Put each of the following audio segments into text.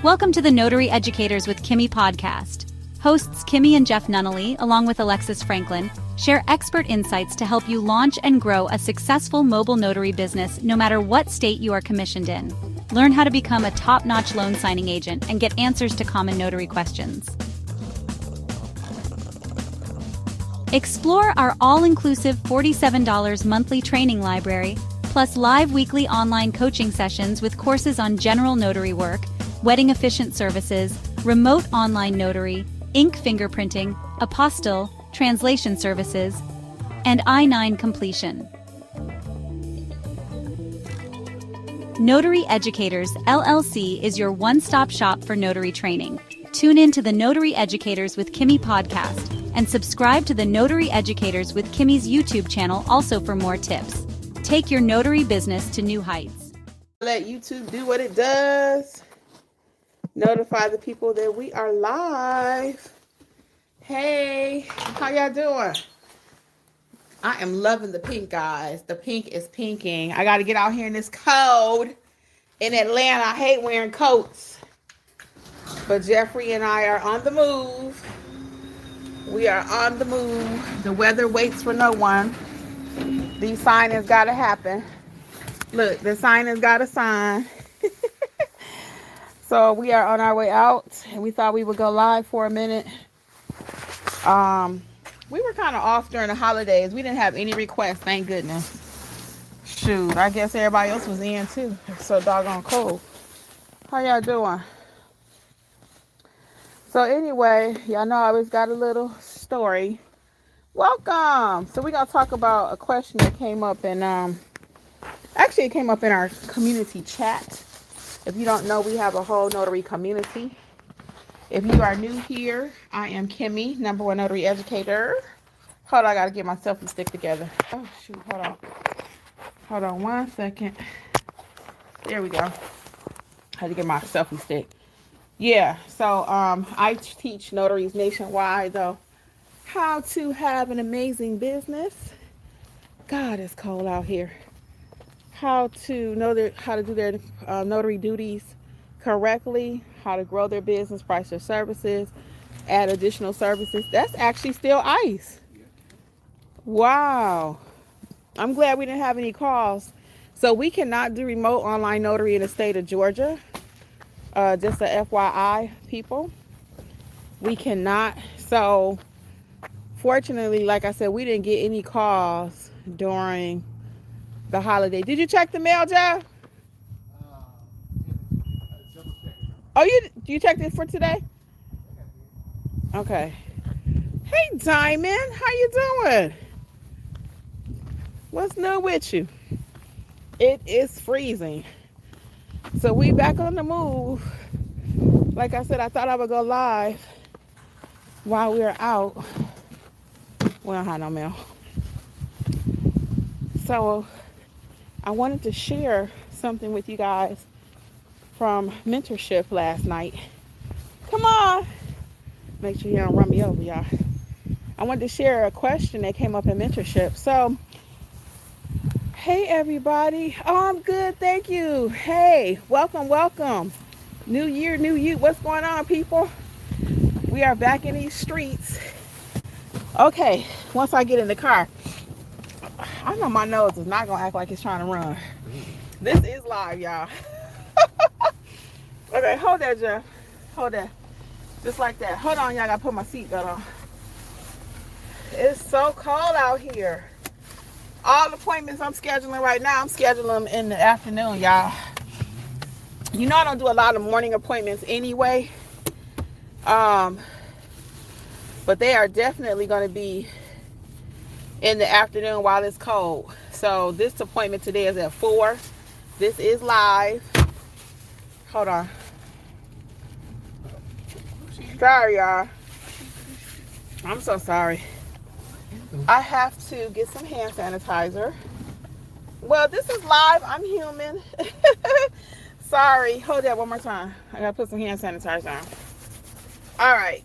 Welcome to the Notary Educators with Kimmi Podcast. Hosts Kimmi and Jeff Nunnally, along with Alexis Franklin, share expert insights to help you launch and grow a successful mobile notary business no matter what state you are commissioned in. Learn how to become a top-notch loan signing agent and get answers to common notary questions. Explore our all-inclusive $47 monthly training library, plus live weekly online coaching sessions with courses on general notary work, wedding efficient services, remote online notary, ink fingerprinting, apostille, translation services, and I-9 completion. Notary Educators, LLC is your one-stop shop for notary training. Tune in to the Notary Educators with Kimmi podcast and subscribe to the Notary Educators with Kimmi's YouTube channel also for more tips. Take your notary business to new heights. Let YouTube do what it does. Notify the people that we are live. Hey, how y'all doing? I am loving the pink, guys. The pink is pinking. I got to get out here in this cold in Atlanta. I hate wearing coats. But Jeffrey and I are on the move. We are on the move. The weather waits for no one. The sign has got to happen. Look, the sign has got a sign. So we are on our way out, and we thought we would go live for a minute. We were kind of off during the holidays. We didn't have any requests, thank goodness. Shoot, I guess everybody else was in too. It's so doggone cold. How y'all doing? So anyway, y'all know I always got a little story. Welcome. So we're going to talk about a question that came up in, actually it came up in our community chat. If you don't know, we have a whole notary community. If you are new here, I am Kimmi, #1 notary educator. Hold on, I got to get my selfie stick together. Oh, shoot, hold on. Hold on 1 second. There we go. Had to get my selfie stick. Yeah, so I teach notaries nationwide, though, how to have an amazing business. God, it's cold out here. How to know how to do their notary duties correctly, how to grow their business, price their services, add additional services. That's actually still ice. Wow. I'm glad we didn't have any calls. So we cannot do remote online notary in the state of Georgia. Just a FYI, people. We cannot. So fortunately, like I said, we didn't get any calls during the holiday. Did you check the mail, Jeff? Oh, you checked it for today? Okay. Hey, Diamond, how you doing? What's new with you? It is freezing. So we back on the move. Like I said, I thought I would go live while we were out. We don't have no mail. So I wanted to share something with you guys from mentorship last night. Come on. Make sure you don't run me over, y'all. I wanted to share a question that came up in mentorship. So, hey, everybody. Oh, I'm good. Thank you. Hey, welcome, welcome. New year, new you. What's going on, people? We are back in these streets. Okay, once I get in the car, I know my nose is not going to act like it's trying to run. This is live, y'all. Okay, hold that, Jeff. Hold that. Just like that. Hold on, y'all. I got to put my seatbelt on. It's so cold out here. All the appointments I'm scheduling right now, I'm scheduling them in the afternoon, y'all. You know I don't do a lot of morning appointments anyway. But they are definitely going to be in the afternoon while it's cold. So this appointment today is at 4. This is live. Hold on. Sorry, y'all. I'm so sorry. I have to get some hand sanitizer. Well, this is live. I'm human. Sorry. Hold that one more time. I gotta put some hand sanitizer on. All right.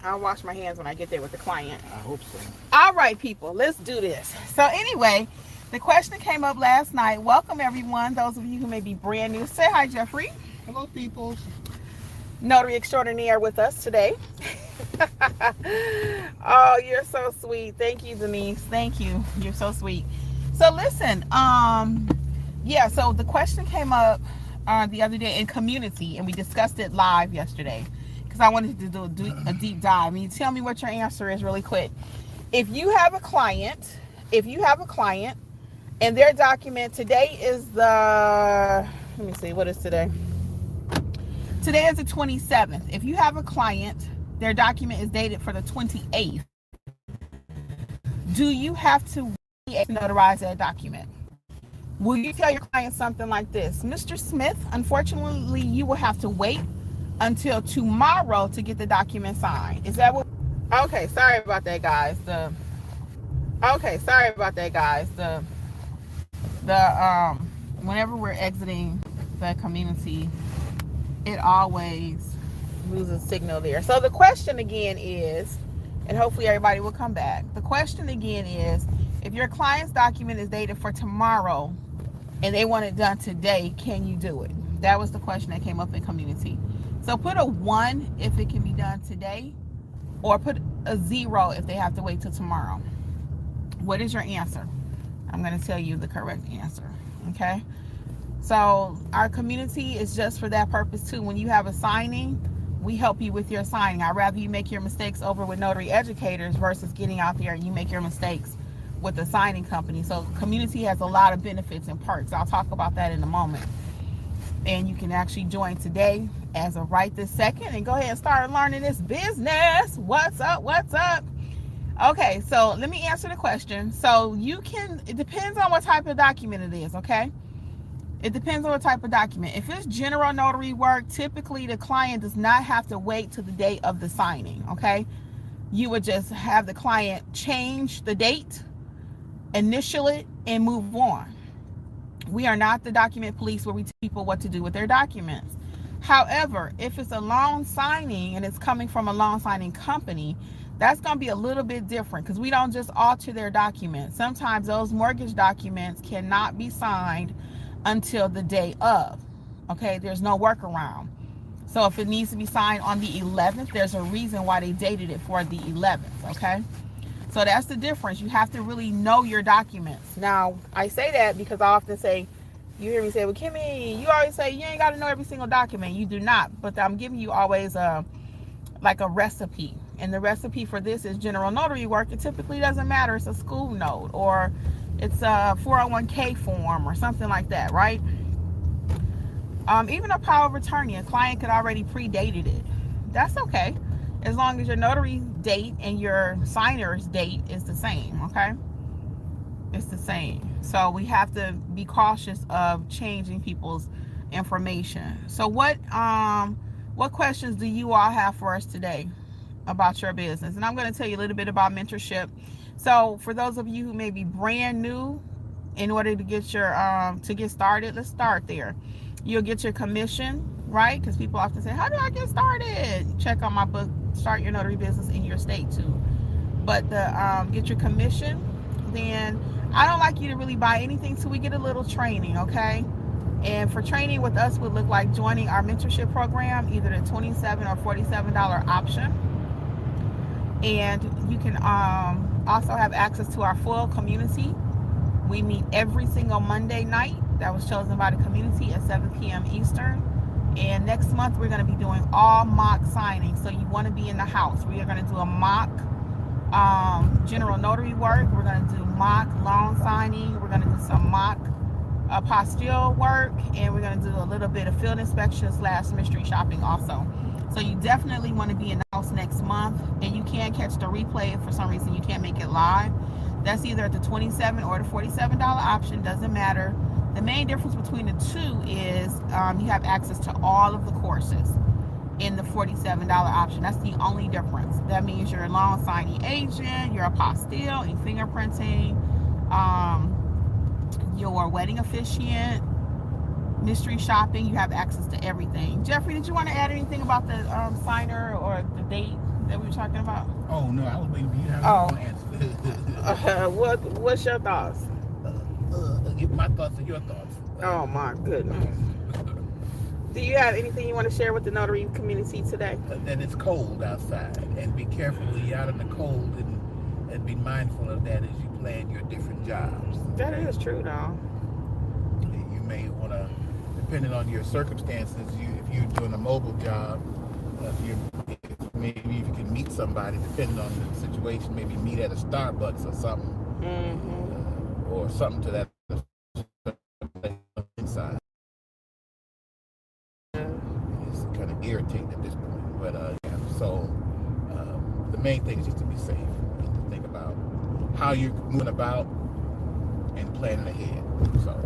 I'll wash my hands when I get there with the client. I hope so. All right, people. Let's do this. So anyway, the question came up last night. Welcome, everyone. Those of you who may be brand new. Say hi, Jeffrey. Hello, people. Notary extraordinaire with us today. Oh, you're so sweet. Thank you, Denise. Thank you. You're so sweet. So listen, so the question came up the other day in community, and we discussed it live yesterday because I wanted to do a deep dive. And you tell me what your answer is really quick. If you have a client, and their document today is let me see, what is today? Today is the 27th. If you have a client, their document is dated for the 28th. Do you have to notarize that document? Will you tell your client something like this? Mr. Smith, unfortunately, you will have to wait until tomorrow to get the document signed. Is that what? Okay, sorry about that, guys. Whenever we're exiting the community, it always loses signal there. So the question again is, and hopefully everybody will come back. The question again is, if your client's document is dated for tomorrow and they want it done today, can you do it? That was the question that came up in community. So put a 1 if it can be done today, or put a 0 if they have to wait till tomorrow. What is your answer? I'm going to tell you the correct answer. Okay? So our community is just for that purpose too. When you have a signing, we help you with your signing. I'd rather you make your mistakes over with Notary Educators versus getting out there and you make your mistakes with the signing company. So community has a lot of benefits and perks. I'll talk about that in a moment. And you can actually join today as of right this second and go ahead and start learning this business. What's up? Okay, so let me answer the question. So it depends on what type of document it is, okay? It depends on what type of document. If it's general notary work, typically the client does not have to wait to the date of the signing, okay? You would just have the client change the date, initial it, and move on. We are not the document police where we tell people what to do with their documents. However, if it's a loan signing and it's coming from a loan signing company, that's going to be a little bit different because we don't just alter their documents. Sometimes those mortgage documents cannot be signed until the day of. Okay, there's no workaround. So if it needs to be signed on the 11th, there's a reason why they dated it for the 11th. Okay, so that's the difference. You have to really know your documents. Now, I say that because I often say, you hear me say, well, Kimmi, you always say you ain't got to know every single document. You do not, but I'm giving you always like a recipe. And the recipe for this is general notary work. It typically doesn't matter. It's a school note or it's a 401k form or something like that, right? Even a power of attorney, a client could already predated it. That's okay, as long as your notary date and your signer's date is the same, okay? It's the same. So we have to be cautious of changing people's information. So what questions do you all have for us today about your business? And I'm going to tell you a little bit about mentorship. So for those of you who may be brand new, in order to get your to get started, let's start there. You'll get your commission, right? Because people often say, how do I get started? Check out my book, Start Your Notary Business in Your State too. But the get your commission, then I don't like you to really buy anything till we get a little training, okay? And for training with us would look like joining our mentorship program, either the $27 or $47 option. And you can also have access to our full community. We meet every single Monday night. That was chosen by the community at 7 p.m. Eastern. And next month, we're going to be doing all mock signings. So you want to be in the house. We are going to do a mock general notary work. We're going to do mock loan signing. We're going to do some mock apostille work. And we're going to do a little bit of field inspection / mystery shopping also. So you definitely want to be in the house next month. And you can catch the replay if for some reason you can't make it live. That's either at the $27 or the $47 option. Doesn't matter. The main difference between the two is you have access to all of the courses in the $47 option. That's the only difference. That means you're a loan signing agent, you're apostille and fingerprinting, your wedding officiant, mystery shopping. You have access to everything. Jeffrey, did you want to add anything about the signer or the date that we were talking about? Oh no, I was waiting for you to have an answer. What's your thoughts? Give my thoughts and your thoughts. Oh my goodness. Do you have anything you want to share with the notary community today? That it's cold outside, and be careful when you're out in the cold, and be mindful of that as you plan your different jobs. That is true, though. You may want to, depending on your circumstances, if you're doing a mobile job, maybe if you can meet somebody, depending on the situation, maybe meet at a Starbucks or something, or something to that inside. It's kind of irritating at this point, but so the main thing is just to be safe, just to think about how you're moving about and planning ahead. So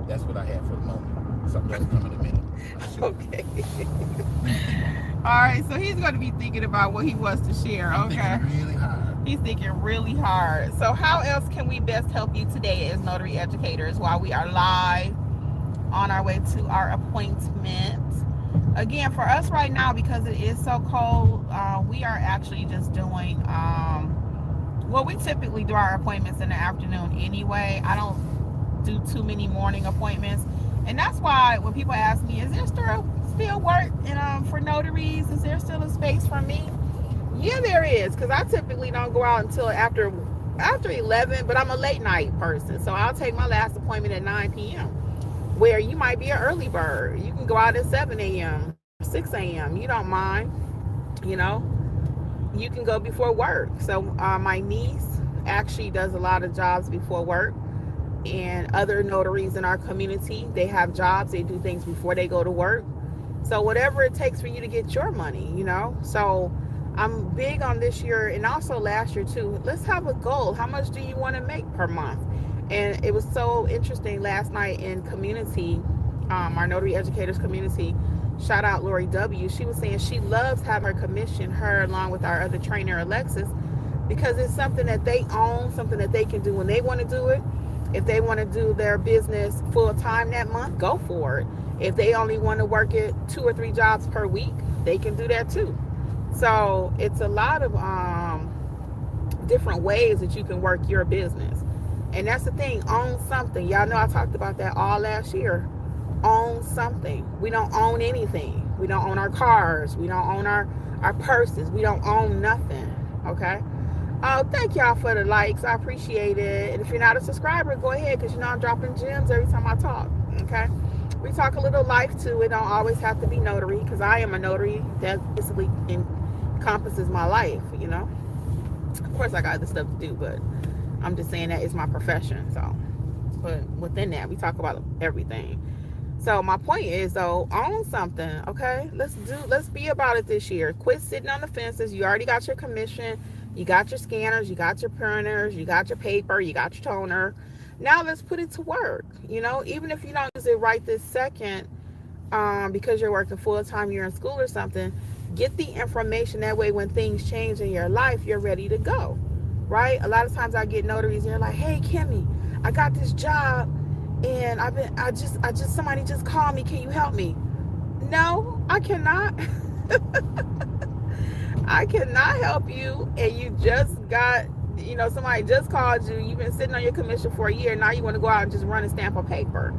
that's what I have for the moment. Something else coming in a minute. Okay. All right, so he's going to be thinking about what he wants to share. Okay. Thinking really hard. He's thinking really hard. So how else can we best help you today as notary educators while we are live on our way to our appointment? Again, for us right now, because it is so cold, we are actually just doing, well, we typically do our appointments in the afternoon anyway. I don't do too many morning appointments. And that's why when people ask me, is there still work for notaries? Is there still a space for me? Yeah, there is, because I typically don't go out until after 11, but I'm a late night person. So I'll take my last appointment at 9 p.m. where you might be an early bird. You can go out at 7 a.m., 6 a.m. You don't mind, you know. You can go before work. So my niece actually does a lot of jobs before work. And other notaries in our community, they have jobs, they do things before they go to work. So whatever it takes for you to get your money, you know. So I'm big on this year, and also last year too, let's have a goal. How much do you want to make per month? And it was so interesting last night in community, our Notary Educators community, shout out Lori W. She was saying she loves having her commission, her along with our other trainer Alexis, because it's something that they own, something that they can do when they want to do it. If they want to do their business full time that month, go for it. If they only want to work it 2 or 3 jobs per week, they can do that too. So it's a lot of different ways that you can work your business. And that's the thing, own something. Y'all know I talked about that all last year. Own something. We don't own anything. We don't own our cars. We don't own our purses. We don't own nothing. Okay? Oh, thank y'all for the likes. I appreciate it. And if you're not a subscriber, go ahead, because you know I'm dropping gems every time I talk. Okay? We talk a little life too. It don't always have to be notary, because I am a notary. That basically encompasses my life, you know. Of course, I got other stuff to do, but I'm just saying that it's my profession. So, but within that, we talk about everything. So my point is, though, own something. Okay, let's be about it this year. Quit sitting on the fences. You already got your commission. You got your scanners, you got your printers, you got your paper, you got your toner. Now let's put it to work. You know, even if you don't use it right this second, because you're working full time, you're in school or something, get the information. That way when things change in your life, you're ready to go, right? A lot of times I get notaries and they're like, hey, Kimmi, I got this job and somebody just called me. Can you help me? No, I cannot. I cannot help you, and you just got, you know, somebody just called you, you've been sitting on your commission for a year, now you want to go out and just run and stamp a paper.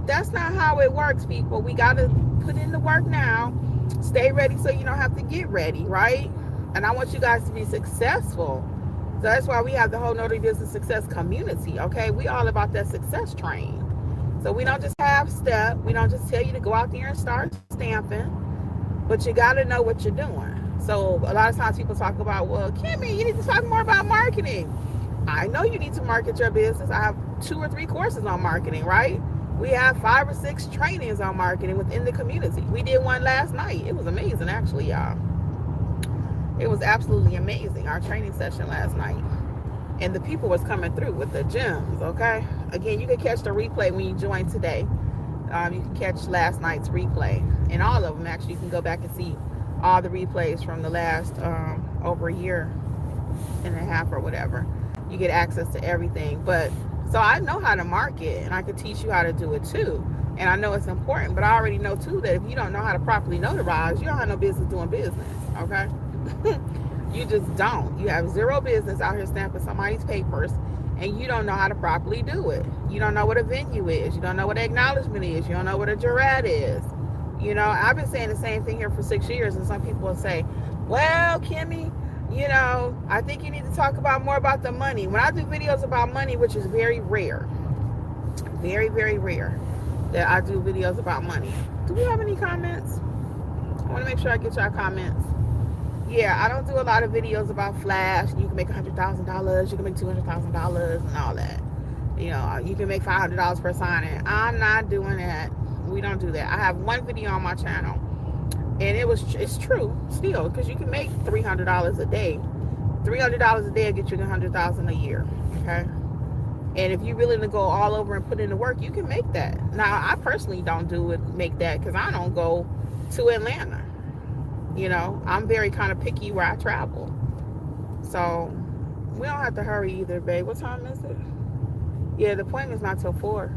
That's not how it works, people. We got to put in the work now, stay ready so you don't have to get ready, right? And I want you guys to be successful. So that's why we have the whole Notary Business Success community, okay? We all about that success train. So we don't just half step, we don't just tell you to go out there and start stamping, but you got to know what you're doing. So a lot of times people talk about, well, Kimmi, you need to talk more about marketing. I know you need to market your business. I have 2 or 3 courses on marketing, right? We have 5 or 6 trainings on marketing within the community. We did one last night. It was amazing, actually, y'all. It was absolutely amazing, our training session last night. And the people was coming through with the gems, okay? Again, you can catch the replay when you join today. You can catch last night's replay. And all of them, actually, you can go back and see all the replays from the last over a year and a half or whatever. You get access to everything. But so I know how to market, and I could teach you how to do it too. And I know it's important, but I already know too that if you don't know how to properly notarize, you don't have no business doing business, okay? You just don't. You have zero business out here stamping somebody's papers, and you don't know how to properly do it. You don't know what a venue is. You don't know what an acknowledgement is. You don't know what a jurat is. You know, I've been saying the same thing here for 6 years, and some people will say, well, Kimmi, you know, I think you need to talk about more about the money. When I do videos about money, which is very rare, very, very rare that I do videos about money. Do we have any comments? I want to make sure I get y'all comments. Yeah, I don't do a lot of videos about flash. You can make $100,000, you can make $200,000 and all that. You know, you can make $500 per signing. I'm not doing that. We don't do that. I have one video on my channel, and it's true still, because you can make $300 a day. $300 a day will get you $100,000 a year. Okay. And if you're willing to go all over and put in the work, you can make that. Now, I personally don't make that because I don't go to Atlanta. You know, I'm very kind of picky where I travel. So we don't have to hurry either, babe. What time is it? Yeah, the appointment's not till 4.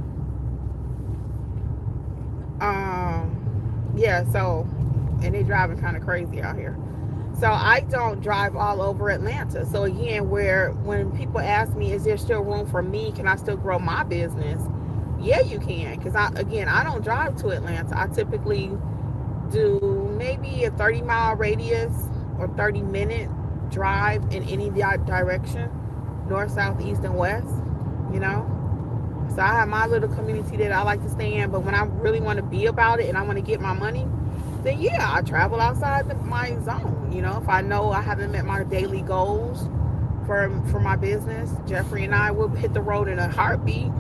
Yeah, so, and they're driving kind of crazy out here. So I don't drive all over Atlanta. So again, when people ask me, is there still room for me? Can I still grow my business? Yeah, you can. Because I don't drive to Atlanta. I typically do maybe a 30-mile radius or 30-minute drive in any direction, north, south, east, and west, you know. So I have my little community that I like to stay in, but when I really want to be about it and I want to get my money, then yeah, I travel outside my zone. You know, if I know I haven't met my daily goals for my business, Jeffrey and I will hit the road in a heartbeat.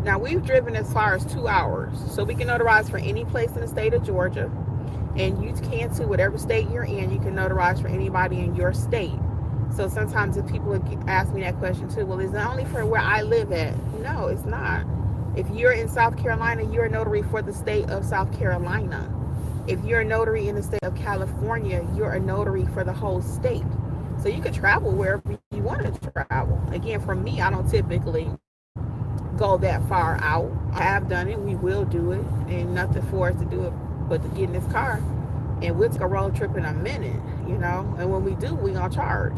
Now, we've driven as far as 2 hours, so we can notarize for any place in the state of Georgia, and you can too, whatever state you're in, you can notarize for anybody in your state. So sometimes if people ask me that question too, well, is it only for where I live at? No, it's not. If you're in South Carolina, you're a notary for the state of South Carolina. If you're a notary in the state of California, you're a notary for the whole state. So you can travel wherever you want to travel. Again, for me, I don't typically go that far out. I have done it. We will do it. And nothing for us to do it but to get in this car. And we'll take a road trip in a minute, you know. And when we do, we're going to charge.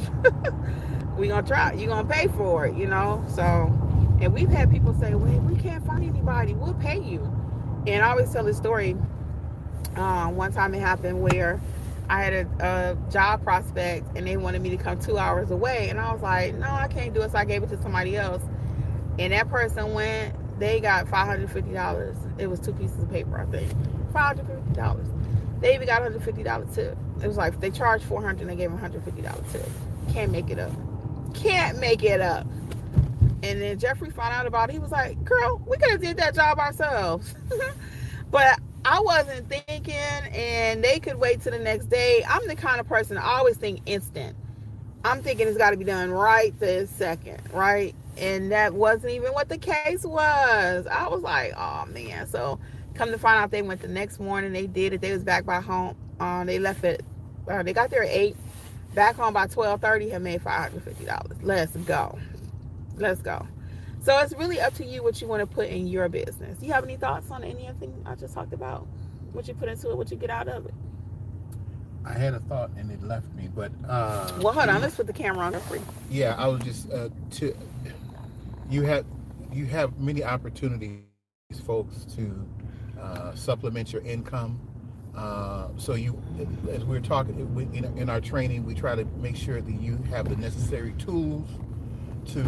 We're going to try. You're going to pay for it, you know. So, and we've had people say, well, we can't find anybody. We'll pay you. And I always tell this story. One time it happened where I had a job prospect and they wanted me to come 2 hours away. And I was like, no, I can't do it. So I gave it to somebody else. And that person went, they got $550. It was 2 pieces of paper, I think. $550. They even got $150 tip. It was like they charged $400 and they gave them $150 tip. Can't make it up. Can't make it up. And then Jeffrey found out about it. He was like, girl, we could have did that job ourselves. But I wasn't thinking, and they could wait till the next day. I'm the kind of person I always think instant. I'm thinking it's got to be done right this second, right? And that wasn't even what the case was. I was like, oh man. So come to find out, they went the next morning. They did it. They was back by home. They left it. They got there at 8. Back home by 12:30. Had made $550. Let's go. Let's go. So it's really up to you what you want to put in your business. Do you have any thoughts on anything I just talked about? What you put into it, what you get out of it? I had a thought and it left me, but well, hold on. Let's put the camera on for you. Yeah, I was just you have many opportunities, folks, to supplement your income. So you, as we're talking in our training, we try to make sure that you have the necessary tools to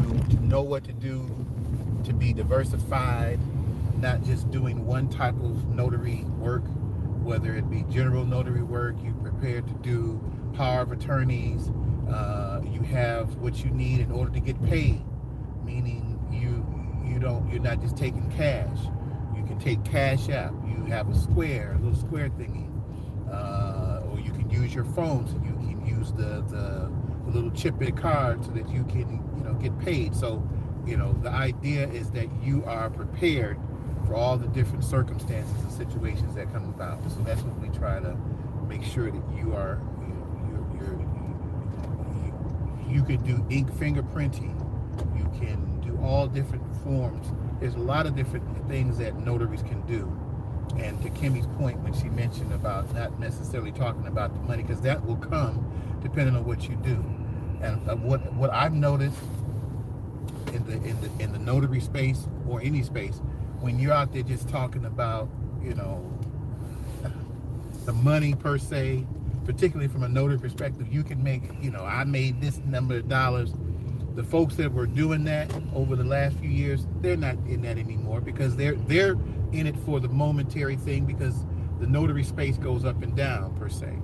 know what to do, to be diversified, not just doing one type of notary work, whether it be general notary work. You prepared to do power of attorneys. You have what you need in order to get paid, meaning you're not just taking cash. You can take cash out. You have a little square thingy, or you can use your phone, so you can use the little chip in the card so that you can get paid. So the idea is that you are prepared for all the different circumstances and situations that come about. So that's what we try to make sure that you can do ink fingerprinting. You can do all different forms. There's a lot of different things that notaries can do. And to Kimmi's point, when she mentioned about not necessarily talking about the money, because that will come depending on what you do. And what I've noticed in the notary space or any space, when you're out there just talking about the money per se, particularly from a notary perspective. You can make, I made this number of dollars. The folks that were doing that over the last few years, they're not in that anymore, because they're in it for the momentary thing, because the notary space goes up and down per se.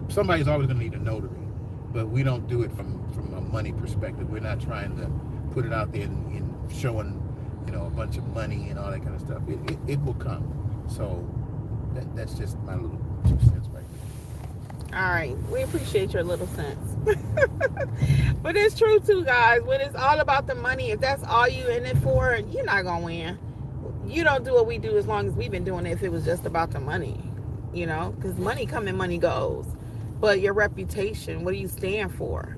Somebody's always going to need a notary, but we don't do it from a money perspective. We're not trying to put it out there and showing, a bunch of money and all that kind of stuff. It will come. So that's just my little 2 cents right there. All right, we appreciate your little cents. But it's true too, guys. When it's all about the money, if that's all you in it for, you're not gonna win. You don't do what we do as long as we've been doing it if it was just about the money, because money come and money goes. But your reputation, what do you stand for?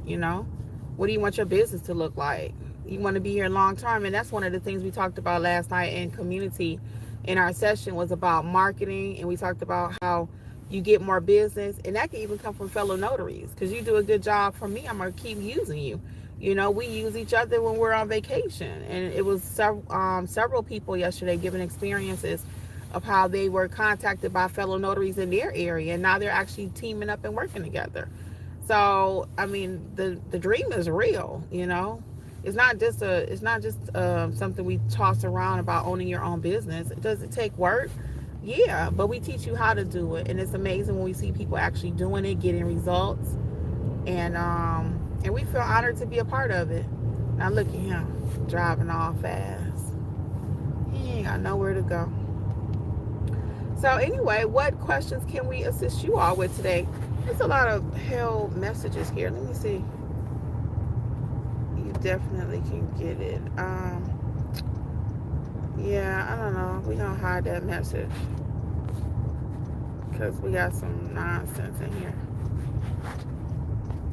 What do you want your business to look like? You want to be here long term, and that's one of the things we talked about last night in community. In our session was about marketing, and we talked about how you get more business, and that can even come from fellow notaries, because you do a good job for me. I'm gonna keep using you. We use each other when we're on vacation, and it was several people yesterday giving experiences of how they were contacted by fellow notaries in their area, and now they're actually teaming up and working together. So I mean, the dream is real. It's not just something we toss around about owning your own business. Does it take work? Yeah, but we teach you how to do it, and it's amazing when we see people actually doing it, getting results, and we feel honored to be a part of it. Now look at him driving all fast. He ain't got nowhere to go. So anyway, what questions can we assist you all with today? There's a lot of held messages here. Let me see. You definitely can get it. Yeah, I don't know. We're going to hide that message, because we got some nonsense in here.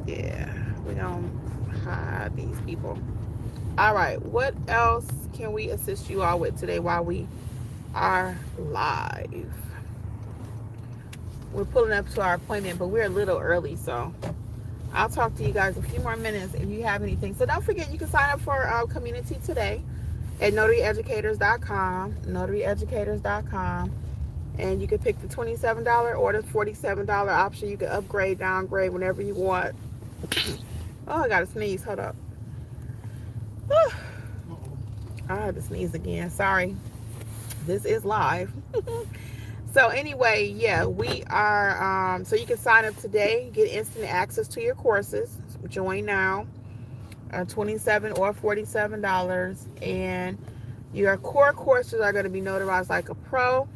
Yeah, we're going to hide these people. All right, what else can we assist you all with today while we are live? We're pulling up to our appointment, but we're a little early, so I'll talk to you guys a few more minutes if you have anything. So don't forget, you can sign up for our community today at notaryeducators.com, and you can pick the $27 or the $47 option. You can upgrade, downgrade whenever you want. Oh, I gotta sneeze. Hold up. I had to sneeze again. Sorry. This is live. So anyway, yeah, we are, so you can sign up today, get instant access to your courses. Join now. $27 or $47, and your core courses are going to be notarized like a pro.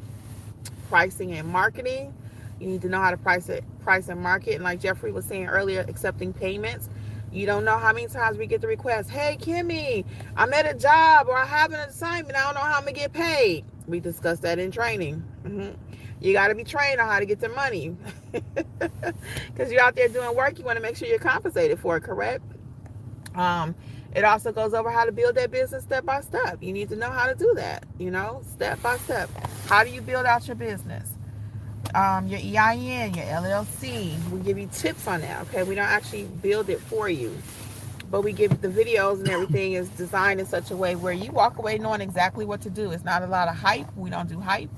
Pricing and marketing, you need to know how to price and market, and like Jeffrey was saying earlier, accepting payments. You don't know how many times we get the request, hey Kimmi, I'm at a job or I have an assignment, I don't know how I'm gonna get paid. We discussed that in training. You got to be trained on how to get the money, because you're out there doing work. You want to make sure you're compensated for it, correct? It also goes over how to build that business step by step. You need to know how to do that, step by step. How do you build out your business? Your EIN, your LLC. We give you tips on that, okay? We don't actually build it for you, but we give the videos, and everything is designed in such a way where you walk away knowing exactly what to do. It's not a lot of hype. We don't do hype.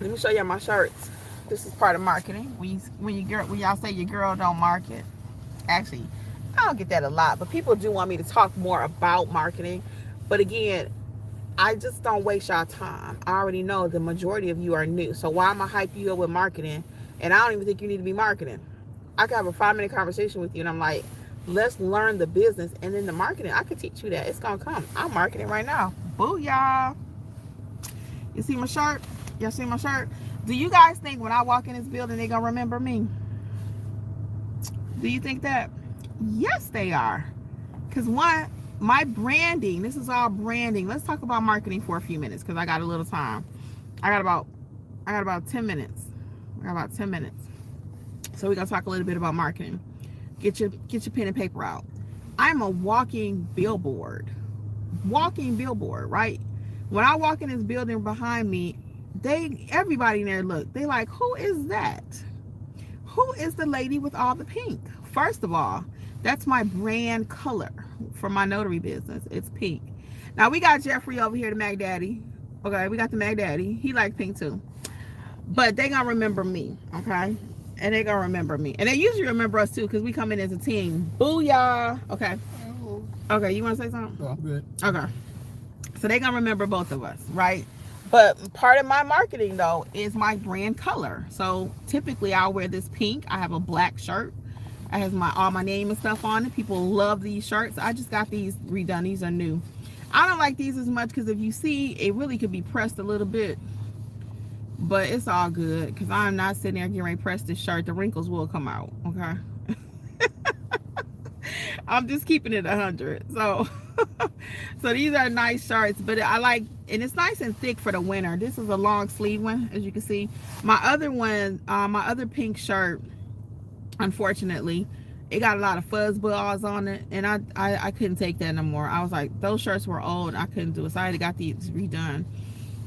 Let me show you my shirts. This is part of marketing. When y'all say your girl don't market, actually, I don't get that a lot, but people do want me to talk more about marketing. But again, I just don't waste y'all time. I already know the majority of you are new. So why am I hype you up with marketing? And I don't even think you need to be marketing. I could have a 5-minute conversation with you, and I'm like, let's learn the business, and then the marketing, I could teach you that. It's gonna come. I'm marketing right now. Booyah. You see my shirt? Y'all see my shirt? Do you guys think when I walk in this building, they're gonna remember me? Do you think that? Yes, they are. Because my branding, this is all branding. Let's talk about marketing for a few minutes, because I got a little time. I got about 10 minutes. So we're gonna talk a little bit about marketing. Get your pen and paper out. I'm a walking billboard, right? When I walk in this building behind me, everybody in there look. They like, who is that? Who is the lady with all the pink? First of all, that's my brand color for my notary business. It's pink. Now we got Jeffrey over here, the Mac Daddy. Okay, we got the Mac Daddy. He likes pink too. But they gonna remember me, okay? And they gonna remember me. And they usually remember us too, because we come in as a team. Booyah! Okay. Okay, you wanna say something? Oh, I'm good. Okay. So they gonna remember both of us, right? But part of my marketing though is my brand color. So typically I'll wear this pink. I have a black shirt. I have all my name and stuff on it. People love these shirts. I just got these redone. These are new. I don't like these as much because if you see, it really could be pressed a little bit. But it's all good because I'm not sitting there getting ready to press this shirt. The wrinkles will come out, okay? I'm just keeping it 100. So these are nice shirts, but I like, and it's nice and thick for the winter. This is a long sleeve one, as you can see. My other one, my other pink shirt, unfortunately, it got a lot of fuzz balls on it, and I couldn't take that no more. I was like, those shirts were old. I couldn't do it, so I got these redone.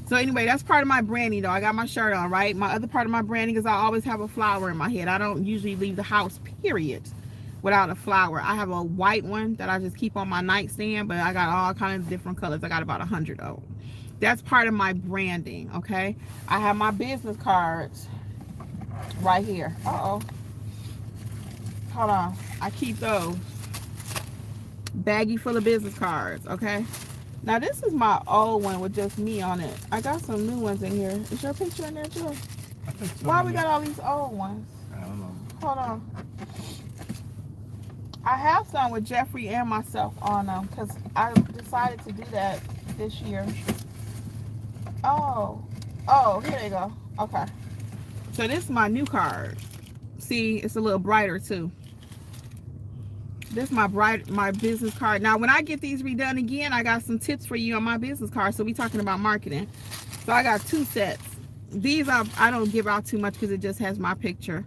So anyway, that's part of my branding though. I got my shirt on, right? My other part of my branding is I always have a flower in my head. I don't usually leave the house, period, without a flower. I have a white one that I just keep on my nightstand, but I got all kinds of different colors. I got about 100 of them. That's part of my branding, okay? I have my business cards right here. Uh-oh. Hold on. I keep those. Baggie full of business cards, okay? Now, this is my old one with just me on it. I got some new ones in here. Is your picture in there, too? I think so. Why we got all these old ones? I don't know. Hold on. I have some with Jeffrey and myself on them because I decided to do that this year. Oh, here they go. Okay. So this is my new card. See, it's a little brighter too. This is my business card. Now, when I get these redone again, I got some tips for you on my business card. So we talking about marketing. So I got 2 sets. These I don't give out too much because it just has my picture.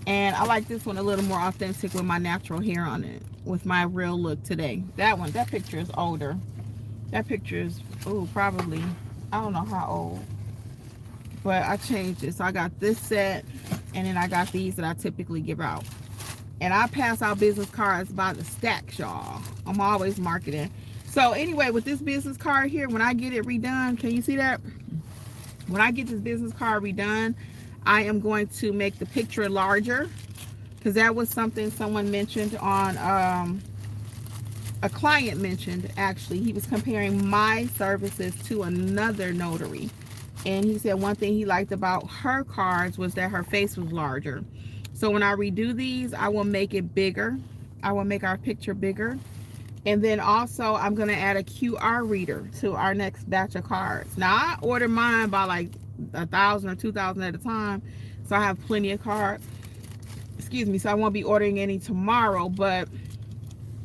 And I like this one a little more authentic with my natural hair on it, with my real look today. That picture is older. That picture is, probably, I don't know how old. But I changed it. So I got this set, and then I got these that I typically give out. And I pass out business cards by the stacks, y'all. I'm always marketing. So anyway, with this business card here, when I get it redone, can you see that? When I get this business card redone, I am going to make the picture larger, because that was something someone mentioned on, a client mentioned, actually. He was comparing my services to another notary. And he said one thing he liked about her cards was that her face was larger. So when I redo these, I will make it bigger. I will make our picture bigger. And then also, I'm going to add a QR reader to our next batch of cards. Now, I order mine by like 1,000 or 2,000 at a time. So I have plenty of cards. Excuse me. So I won't be ordering any tomorrow. But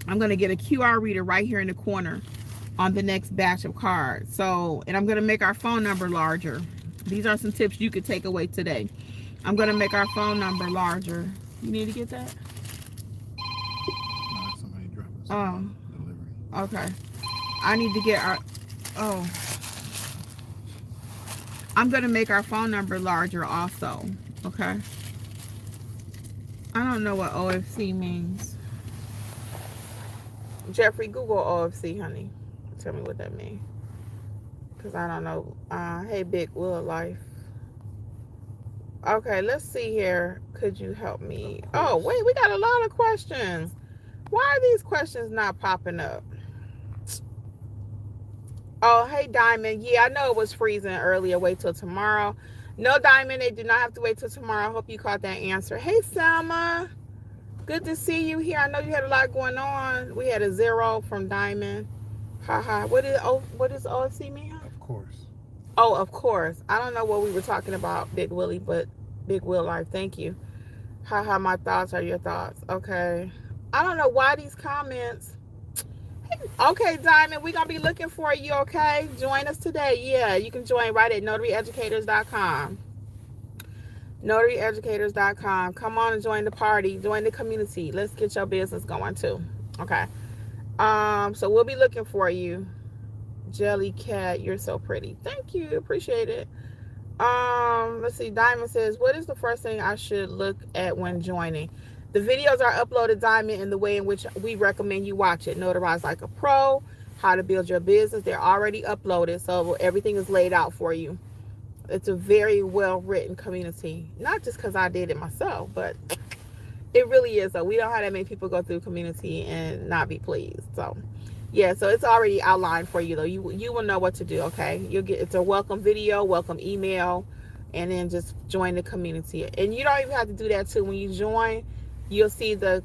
I'm going to get a QR reader right here in the corner on the next batch of cards. So, and I'm going to make our phone number larger. These are some tips you could take away today. I'm going to make our phone number larger. You need to get that? No, somebody dropped us delivery. Okay. I need to get our, I'm going to make our phone number larger also. Okay. I don't know what OFC means. Jeffrey, Google OFC, honey. Tell me what that means. Because I don't know. Hey, Big Will Life. Okay, let's see here. Could you help me? Oh, wait, we got a lot of questions. Why are these questions not popping up? Oh, hey, Diamond. Yeah, I know it was freezing earlier. Wait till tomorrow. No, Diamond, they do not have to wait till tomorrow. I hope you caught that answer. Hey, Selma. Good to see you here. I know you had a lot going on. We had a 0 from Diamond. Haha. What does OFC mean? Of course. Oh, of course. I don't know what we were talking about, Big Willie, but Big Will Life, thank you. Haha, my thoughts are your thoughts. Okay. I don't know why these comments. Okay, Diamond, we're going to be looking for you, okay? Join us today. Yeah, you can join right at notaryeducators.com. Notaryeducators.com. Come on and join the party. Join the community. Let's get your business going, too. Okay. So we'll be looking for you. Jelly Cat, you're so pretty. Thank you. Appreciate it. Let's see. Diamond says, what is the first thing I should look at when joining? The videos are uploaded, Diamond, in the way in which we recommend you watch it. Notarize like a pro, how to build your business. They're already uploaded, so everything is laid out for you. It's a very well written community. Not just because I did it myself, but it really is. So we don't have that many people go through community and not be pleased. So yeah, so it's already outlined for you though. You will know what to do. Okay, you'll get, it's a welcome video, welcome email, and then just join the community. And you don't even have to do that too. When you join, you'll see the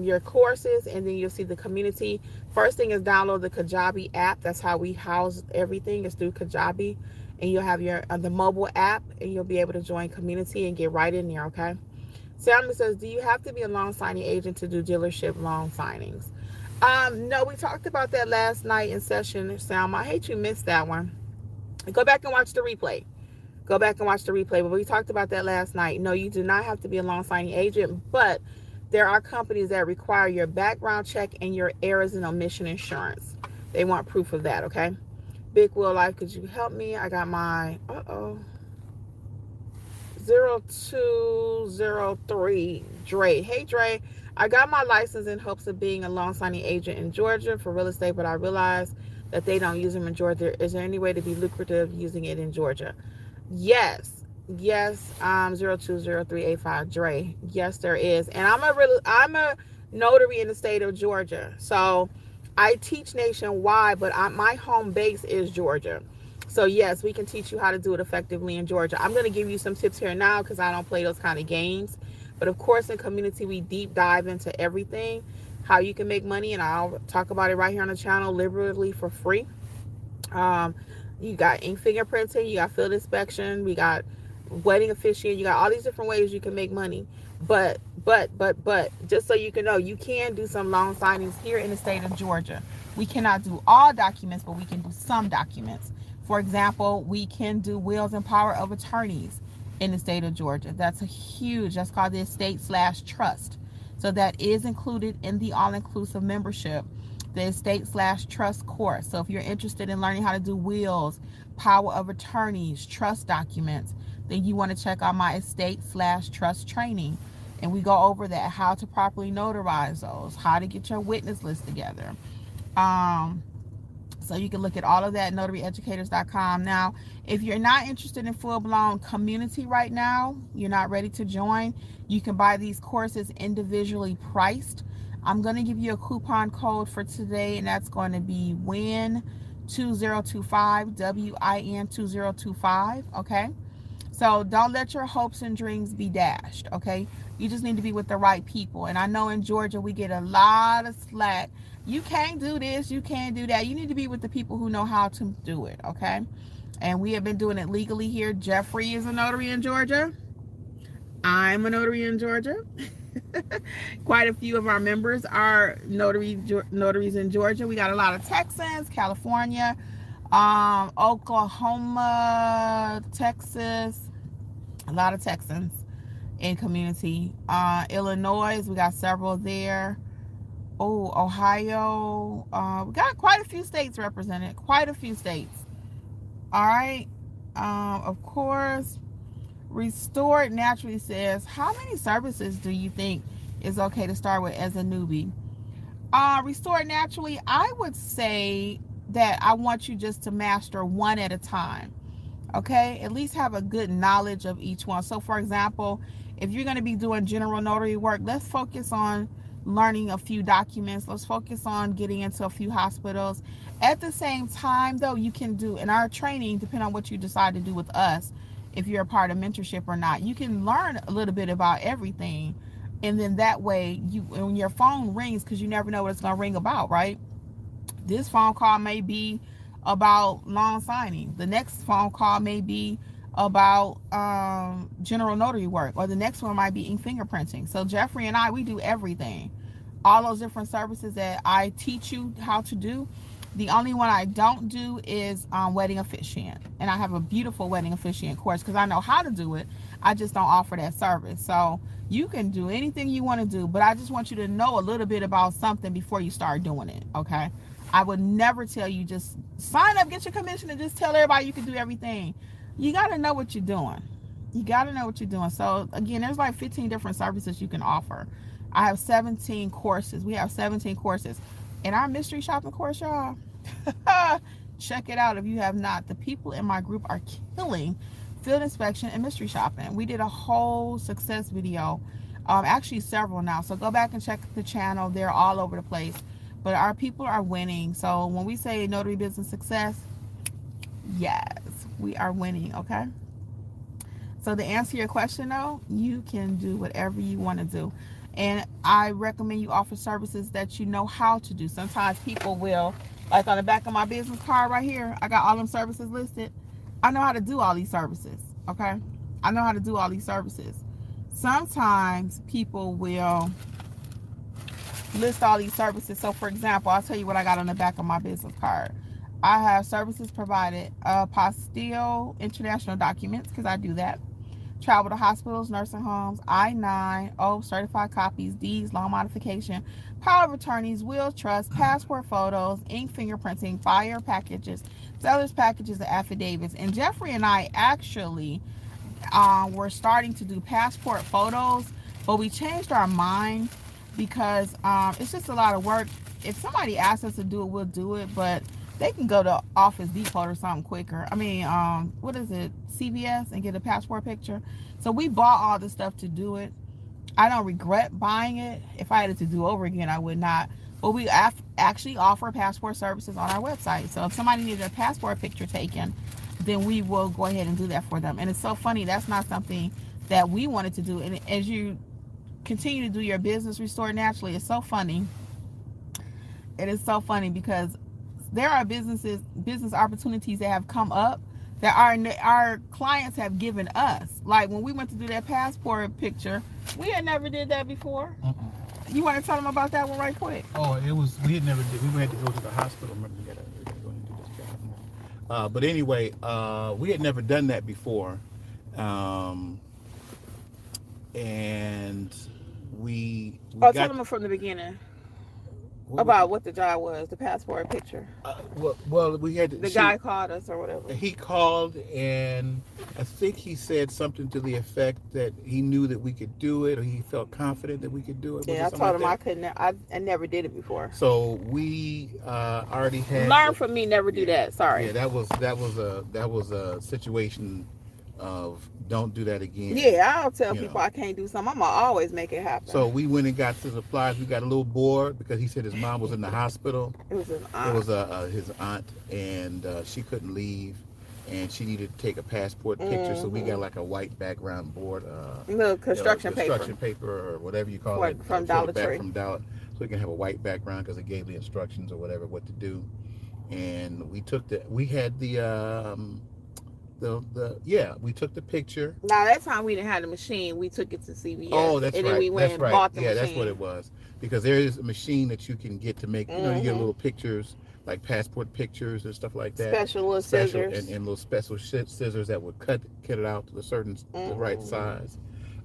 your courses, and then you'll see the community. First thing is download the Kajabi app. That's how we house everything. It's through Kajabi, and you'll have your the mobile app, and you'll be able to join community and get right in there. Okay. Salma says, do you have to be a loan signing agent to do dealership loan signings? No, we talked about that last night in session, Salma. I hate you missed that one. Go back and watch the replay. Go back and watch the replay. But we talked about that last night. No, you do not have to be a loan signing agent, but there are companies that require your background check and your errors and omission insurance. They want proof of that, okay? Big Wheel Life, could you help me? I got my, 0203 Dre. Hey, Dre. I got my license in hopes of being a loan signing agent in Georgia for real estate, but I realized that they don't use them in Georgia. Is there any way to be lucrative using it in Georgia? Yes, 020385 Dre. Yes, there is. And I'm a notary in the state of Georgia. So I teach nationwide, but my home base is Georgia. So yes, we can teach you how to do it effectively in Georgia. I'm going to give you some tips here now because I don't play those kind of games. But of course, in community, we deep dive into everything, how you can make money, and I'll talk about it right here on the channel liberally for free. You got ink fingerprinting, you got field inspection, we got wedding officiant, you got all these different ways you can make money. But just so you can know, you can do some loan signings here in the state of Georgia. We cannot do all documents, but we can do some documents. For example, we can do wills and power of attorneys in the state of Georgia. That's called the estate/trust. So that is included in the all-inclusive membership, the estate/trust course. So if you're interested in learning how to do wills, power of attorneys, trust documents, then you want to check out my estate/trust training. And we go over that, how to properly notarize those, how to get your witness list together. So you can look at all of that at notaryeducators.com. Now, if you're not interested in full-blown community right now, you're not ready to join, you can buy these courses individually priced. I'm going to give you a coupon code for today, and that's going to be WIN2025, WIN2025, okay? So don't let your hopes and dreams be dashed, okay? You just need to be with the right people. And I know in Georgia, we get a lot of slack. You can't do this, you can't do that. You need to be with the people who know how to do it, okay? And we have been doing it legally here. Jeffrey is a notary in Georgia. I'm a notary in Georgia. Quite a few of our members are notaries in Georgia. We got a lot of Texans, California, Oklahoma, Texas, a lot of Texans in community. Illinois, we got several there. Ohio, we got quite a few states represented, quite a few states. All right. Of course, Restored Naturally says, how many services do you think is okay to start with as a newbie? Restored Naturally, I would say that I want you just to master one at a time. Okay, at least have a good knowledge of each one. So for example, if you're going to be doing general notary work, let's focus on learning a few documents. Let's focus on getting into a few hospitals. At the same time, though, you can do in our training, depending on what you decide to do with us, if you're a part of mentorship or not, you can learn a little bit about everything. And then that way, when your phone rings, because you never know what it's going to ring about, right? This phone call may be about loan signing. The next phone call may be about general notary work, or the next one might be ink fingerprinting. So Jeffrey and I, we do everything. All those different services that I teach you how to do. The only one I don't do is wedding officiant. And I have a beautiful wedding officiant course because I know how to do it. I just don't offer that service. So you can do anything you want to do, but I just want you to know a little bit about something before you start doing it, okay? I would never tell you just sign up, get your commission, and just tell everybody you can do everything. You got to know what you're doing. You got to know what you're doing. So again, there's like 15 different services you can offer. I have 17 courses. We have 17 courses. And our mystery shopping course, y'all, check it out if you have not. The people in my group are killing field inspection, and mystery shopping. We did a whole success video, actually several now. So go back and check the channel. They're all over the place. But our people are winning. So when we say notary business success, yes, we are winning, okay? So to answer your question though, you can do whatever you want to do. And I recommend you offer services that you know how to do. Sometimes people will, like on the back of my business card right here, I got all them services listed. I know how to do all these services, okay? I know how to do all these services. Sometimes people will list all these services. So for example, I'll tell you what I got on the back of my business card. I have services provided, apostille international documents, because I do that. Travel to hospitals, nursing homes, I-9, certified copies, deeds, loan modification, power of attorneys, will trust, passport photos, ink fingerprinting, fire packages, seller's packages, and affidavits. And Jeffrey and I actually were starting to do passport photos, but we changed our mind because it's just a lot of work. If somebody asks us to do it, we'll do it, but they can go to Office Depot or something quicker. I mean, what is it, CVS, and get a passport picture. So we bought all the stuff to do it. I don't regret buying it. If I had it to do over again, I would not. But we actually offer passport services on our website. So if somebody needed a passport picture taken, then we will go ahead and do that for them. And it's so funny, that's not something that we wanted to do. And as you continue to do your business Restore Naturally, it's so funny. It is so funny because there are business opportunities that have come up that our clients have given us. Like when we went to do that passport picture, we had never did that before. You want to tell them about that one right quick? Oh, we had never did. We had to go to the hospital. Remember, we had to go and do this job. But anyway, we had never done that before, and we tell them from the beginning. About what the job was, the passport picture. Well, we had the guy called us or whatever. He called, and I think he said something to the effect that he knew that we could do it, or he felt confident that we could do it. Yeah, I told him I couldn't. I never did it before. So we already had learn from me. Never do that. Sorry. Yeah, that was a situation of don't do that again. Yeah, I don't tell people I can't do something. I'm gonna always make it happen. So we went and got the supplies. We got a little board because he said his mom was in the hospital. It was his aunt. It was his aunt, and she couldn't leave, and she needed to take a passport picture. So we got like a white background board, little construction paper or whatever you call it, from Dollar Tree. So we can have a white background because it gave the instructions or whatever what to do. And we took we took the picture. Now that time we didn't have the machine. We took it to CVS. Oh, that's right. And then we went and bought the machine. Yeah, that's what it was. Because there is a machine that you can get to make, you get little pictures, like passport pictures and stuff like that. Special little scissors. And little special scissors that would cut it out to the right size.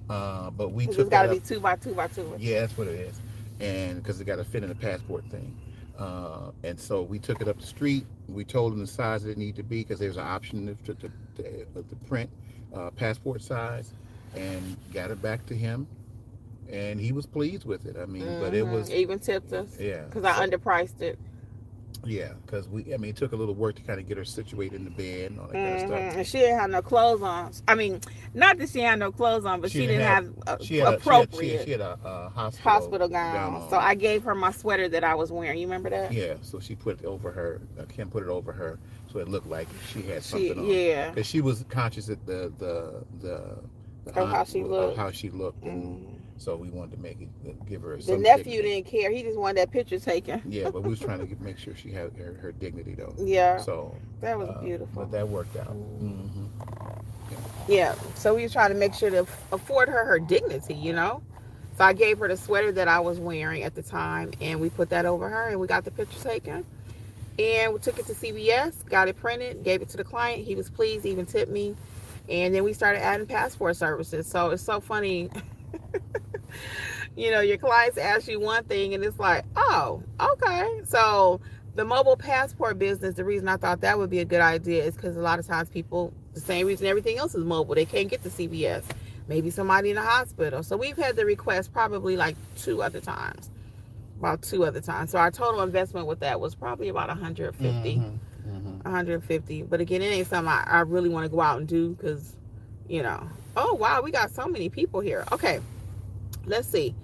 But we took it's got to be 2 by 2 by 2. Yeah, that's what it is. And because it got to fit in the passport thing. And so we took it up the street. We told him the size that it needed to be because there's an option to print passport size, and got it back to him, and he was pleased with it. I mean, but it was even tipped us. Yeah, because I underpriced it. Yeah, because it took a little work to kind of get her situated in the bed and all that kind of stuff. And she didn't have no clothes on. I mean, not that she had no clothes on, but she didn't have appropriate. She had a hospital gown. So I gave her my sweater that I was wearing. You remember that? Yeah. So she put it over her. Kim put it over her, so it looked like she had something on. Yeah. Because she was conscious that how she looked. How she looked. So we wanted to give her the nephew didn't care. He just wanted that picture taken. Yeah, but we was trying to make sure she had her dignity though. Yeah. So that was beautiful. But that worked out. Yeah. So we were trying to make sure to afford her dignity, So I gave her the sweater that I was wearing at the time, and we put that over her, and we got the picture taken. And we took it to CVS, got it printed, gave it to the client. He was pleased, even tipped me. And then we started adding passport services. So it's so funny. Your clients ask you one thing and it's like, oh, okay. So the mobile passport business, the reason I thought that would be a good idea is because a lot of times people, the same reason everything else is mobile, they can't get to CVS. Maybe somebody in the hospital. So we've had the request probably like about 2 other times. So our total investment with that was probably about $150. $150. But again, it ain't something I really want to go out and do because Oh, wow, we got so many people here. Okay, let's see.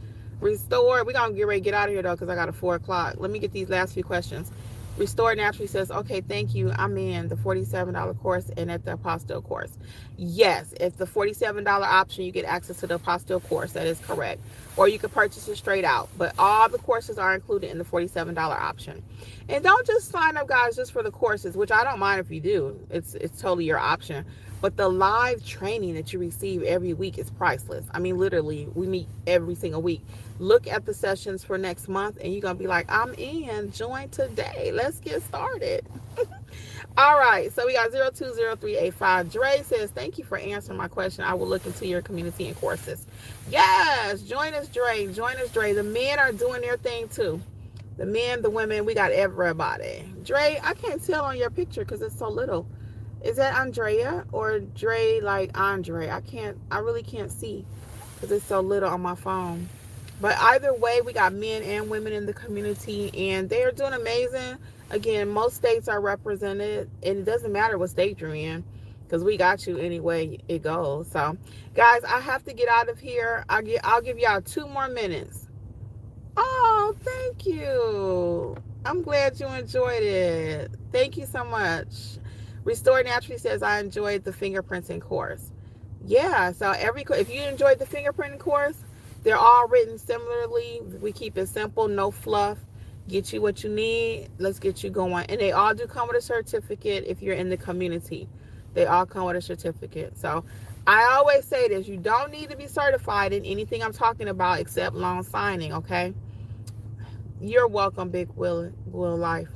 Restore. We're going to get ready to get out of here, though, because I got a 4 o'clock. Let me get these last few questions. Restore Naturally says, okay, thank you. I'm in the $47 course and at the apostille course. Yes, it's the $47 option. You get access to the apostille course. That is correct. Or you can purchase it straight out. But all the courses are included in the $47 option. And don't just sign up, guys, just for the courses, which I don't mind if you do. It's totally your option. But the live training that you receive every week is priceless. I mean, literally, we meet every single week. Look at the sessions for next month, and you're going to be like, I'm in. Join today. Let's get started. All right. So we got 020385. Dre says, thank you for answering my question. I will look into your community and courses. Yes. Join us, Dre. Join us, Dre. The men are doing their thing, too. The men, the women, we got everybody. Dre, I can't tell on your picture because it's so little. Is that Andrea or Dre like Andre? I really can't see because it's so little on my phone. But either way, we got men and women in the community and they're doing amazing. Again, most states are represented and it doesn't matter what state you're in because we got you anyway it goes. So guys, I have to get out of here. I'll give y'all 2 more minutes. Oh, thank you. I'm glad you enjoyed it. Thank you so much. Restore Naturally says, I enjoyed the fingerprinting course. Yeah, so if you enjoyed the fingerprinting course, they're all written similarly. We keep it simple, no fluff. Get you what you need. Let's get you going. And they all do come with a certificate if you're in the community. They all come with a certificate. So I always say this, you don't need to be certified in anything I'm talking about except loan signing, okay? You're welcome, Big Will Life.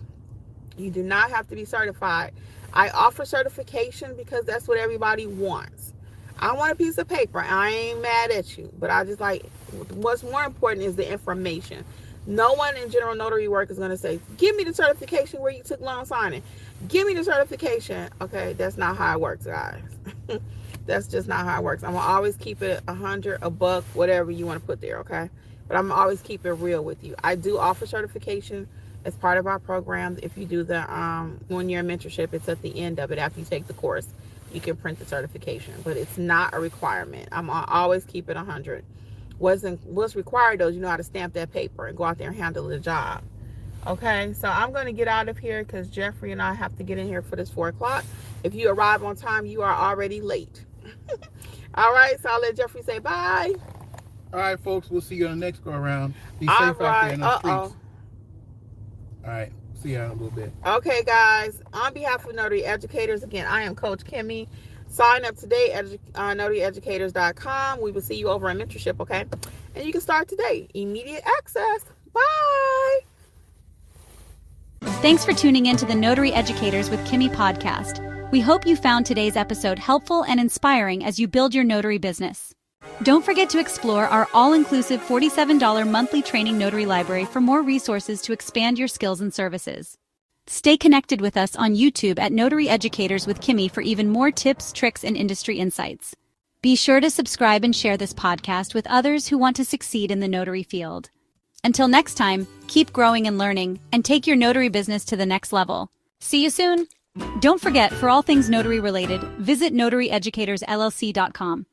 You do not have to be certified. I offer certification because that's what everybody wants. I want a piece of paper. I ain't mad at you, but I just like, what's more important is the information. No one in general notary work is going to say, give me the certification where you took loan signing. Give me the certification. Okay, that's not how it works, guys. That's just not how it works. I'm going to always keep it 100, a buck, whatever you want to put there, okay? But I'm going to always keep it real with you. I do offer certification as part of our program. If you do the 1-year mentorship, it's at the end of it. After you take the course, you can print the certification, but it's not a requirement. I'm always keep it 100. What's required though is you know how to stamp that paper and go out there and handle the job. Okay, so I'm going to get out of here because Jeffrey and I have to get in here for this 4 o'clock. If you arrive on time, you are already late. All right, so I'll let Jeffrey say bye. All right, folks, we'll see you on the next go around. Be safe out there in the streets. All right. See you in a little bit. Okay, guys. On behalf of Notary Educators, again, I am Coach Kimmi. Sign up today at notaryeducators.com. We will see you over in mentorship, okay? And you can start today. Immediate access. Bye. Thanks for tuning in to the Notary Educators with Kimmi podcast. We hope you found today's episode helpful and inspiring as you build your notary business. Don't forget to explore our all-inclusive $47 monthly training notary library for more resources to expand your skills and services. Stay connected with us on YouTube at Notary Educators with Kimmi for even more tips, tricks, and industry insights. Be sure to subscribe and share this podcast with others who want to succeed in the notary field. Until next time, keep growing and learning, and take your notary business to the next level. See you soon! Don't forget, for all things notary related, visit notaryeducatorsllc.com.